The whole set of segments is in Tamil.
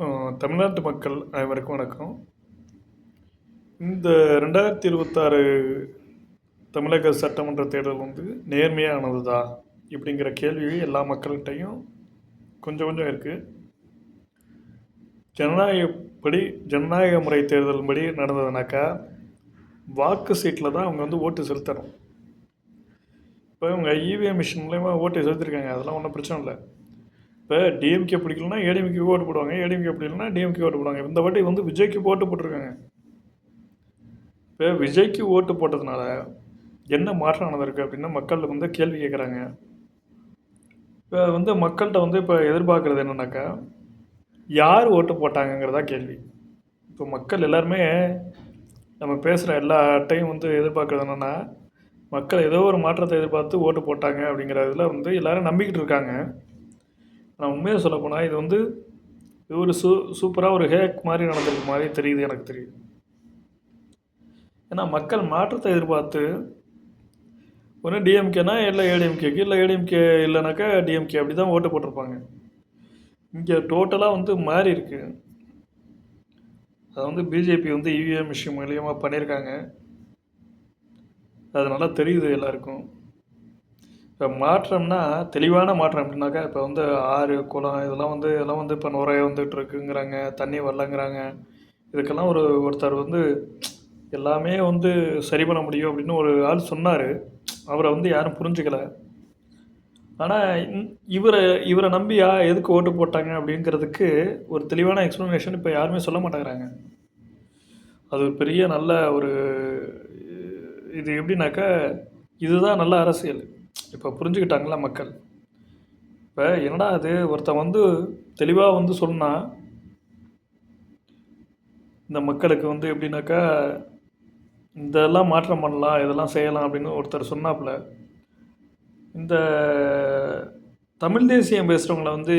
தமிழ்நாட்டு மக்கள் அனைவருக்கும் வணக்கம். இந்த 2026 தமிழக சட்டமன்ற தேர்தல் வந்து நேர்மையானதா? இப்படிங்கிற கேள்வி எல்லா மக்கள்கிட்டையும் கொஞ்சம் கொஞ்சம் இருக்குது. ஜனநாயகப்படி ஜனநாயக முறை தேர்தல் படி நடந்ததுனாக்கா வாக்கு சீட்டில் தான் அவங்க வந்து ஓட்டு செலுத்தணும். இப்போ இவங்க இவிஎம் மிஷின் மூலயமா ஓட்டு செலுத்திருக்காங்க, அதெல்லாம் ஒன்றும் பிரச்சனை இல்லை. இப்போ டிஎம்கே பிடிக்கலன்னா ஏடிஎம்கே ஓட்டு போடுவாங்க, ஏடிஎம்கே பிடிக்கலன்னா டிஎம்கே ஓட்டு போடுவாங்க. இந்த வாட்டி வந்து விஜய்க்கு ஓட்டு போட்டிருக்காங்க. இப்போ விஜய்க்கு ஓட்டு போட்டதுனால என்ன மாற்றம் நடந்திருக்கு அப்படின்னா மக்கள் வந்து கேள்வி கேட்குறாங்க. இப்போ வந்து மக்கள்கிட்ட வந்து இப்போ எதிர்பார்க்குறது என்னன்னாக்கா, யார் ஓட்டு போட்டாங்கங்கிறதா கேள்வி. இப்போ மக்கள் எல்லாருமே நம்ம பேசுகிற எல்லாட்டையும் வந்து எதிர்பார்க்குறது என்னென்னா, மக்கள் ஏதோ ஒரு மாற்றத்தை எதிர்பார்த்து ஓட்டு போட்டாங்க அப்படிங்கிறதுல வந்து எல்லோரும் நம்பிக்கிட்டு இருக்காங்க. நான் உண்மையாக சொல்ல போனால் இது வந்து ஒரு சூப்பராக ஒரு ஹேக் மாதிரி நடந்திருக்கு மாதிரி தெரியுது, எனக்கு தெரியுது. ஏன்னா மக்கள் மாற்றத்தை எதிர்பார்த்து ஒன்று டிஎம்கேனா இல்லை ஏடிஎம்கேக்கு, இல்லை ஏடிஎம்கே இல்லைனாக்கா டிஎம்கே, அப்படி தான் ஓட்டு போட்டிருப்பாங்க. இங்கே டோட்டலாக வந்து மாறி இருக்கு. அதை வந்து பிஜேபி வந்து இவிஎம் மிஷின் மூலியமாக பண்ணியிருக்காங்க. அது நல்லா தெரியுது எல்லாருக்கும். இப்போ மாற்றம்னா தெளிவான மாற்றம் எப்படின்னாக்கா, இப்போ வந்து ஆறு குளம் இதெல்லாம் வந்து இப்போ நுரைய வந்துட்டு இருக்குங்கிறாங்க, தண்ணி வரலங்கிறாங்க. இதுக்கெல்லாம் ஒருத்தர் வந்து எல்லாமே வந்து சரி பண்ண முடியும் அப்படின்னு ஒரு ஆள் சொன்னார். அவரை வந்து யாரும் புரிஞ்சுக்கல. ஆனால் இவரை நம்பி எதுக்கு ஓட்டு போட்டாங்க அப்படிங்கிறதுக்கு ஒரு தெளிவான எக்ஸ்ப்ளனேஷன் இப்போ யாருமே சொல்ல மாட்டேங்கிறாங்க. அது ஒரு பெரிய நல்ல ஒரு இது எப்படின்னாக்கா, இதுதான் நல்ல அரசியல். இப்போ புரிஞ்சுக்கிட்டாங்களா மக்கள். இப்போ என்னடா அது ஒருத்தன் வந்து தெளிவாக வந்து சொன்னால் இந்த மக்களுக்கு வந்து எப்படின்னாக்கா, இதெல்லாம் மாற்றம் பண்ணலாம், இதெல்லாம் செய்யலாம் அப்படின்னு ஒருத்தர் சொன்னாப்புல, இந்த தமிழ் தேசியம் பேசுகிறவங்கள வந்து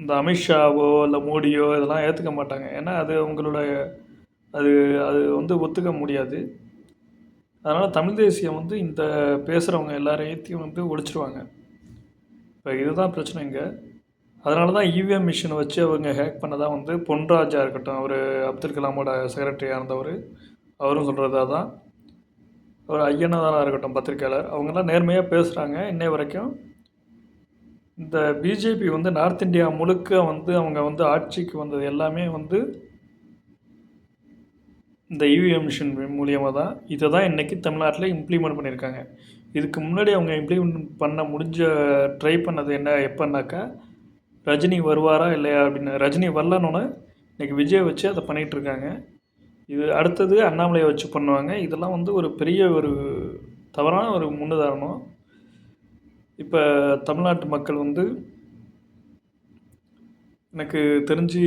இந்த அமித்ஷாவோ இல்லை மோடியோ இதெல்லாம் ஏற்றுக்க மாட்டாங்க. ஏன்னா அது அவங்களோட அது அது வந்து ஒத்துக்க முடியாது. அதனால் தமிழ் தேசியம் வந்து இந்த பேசுகிறவங்க எல்லாரையும் வந்து ஒழிச்சிருவாங்க. இப்போ இதுதான் பிரச்சனை இங்கே. அதனால தான் இவிஎம் மிஷினை வச்சு அவங்க ஹேக் பண்ணதான் வந்து பொன்ராஜா இருக்கட்டும், அவர் அப்துல் கலாமோட செக்ரட்டரியாக இருந்தவர், அவரும் சொல்கிறது தான். ஒரு ஐயனாதாராக இருக்கட்டும், பத்திரிக்கையாளர், அவங்கெல்லாம் நேர்மையாக பேசுகிறாங்க. இன்னை வரைக்கும் இந்த பிஜேபி வந்து நார்த் இந்தியா முழுக்க வந்து அவங்க வந்து ஆட்சிக்கு வந்தது எல்லாமே வந்து இந்த இவிஎம் மிஷின் மூலியமாக தான். இதை தான் இன்றைக்கி தமிழ்நாட்டில் இம்ப்ளிமெண்ட் பண்ணியிருக்காங்க. இதுக்கு முன்னாடி அவங்க இம்ப்ளிமெண்ட் ட்ரை பண்ணது என்ன எப்போன்னாக்கா, ரஜினி வருவாரா இல்லையா அப்படின்னு. ரஜினி வரலன்னு இன்றைக்கி விஜய் வச்சு அதை பண்ணிகிட்ருக்காங்க. இது அடுத்தது அண்ணாமலையை வச்சு பண்ணுவாங்க. இதெல்லாம் வந்து ஒரு பெரிய ஒரு தவறான ஒரு முன்னுதாரணம். இப்போ தமிழ்நாட்டு மக்கள் வந்து எனக்கு தெரிஞ்சு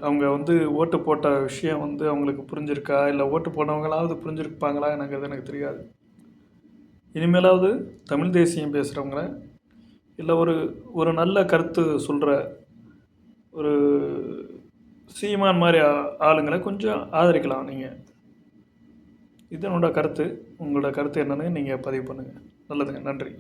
அவங்க வந்து ஓட்டு போட்ட விஷயம் வந்து அவங்களுக்கு புரிஞ்சிருக்கா, இல்லை ஓட்டு போனவங்களாவது புரிஞ்சிருப்பாங்களா எனக்கு தெரியாது. இனிமேலாவது தமிழ் தேசியம் பேசுகிறவங்கள, இல்லை ஒரு நல்ல கருத்து சொல்கிற ஒரு சீமான் மாதிரி ஆளுங்களை கொஞ்சம் ஆதரிக்கலாம் நீங்கள். இது என்னோட கருத்து. உங்களோட கருத்து என்னன்னு நீங்கள் பதிவு பண்ணுங்கள். நல்லதுங்க, நன்றி.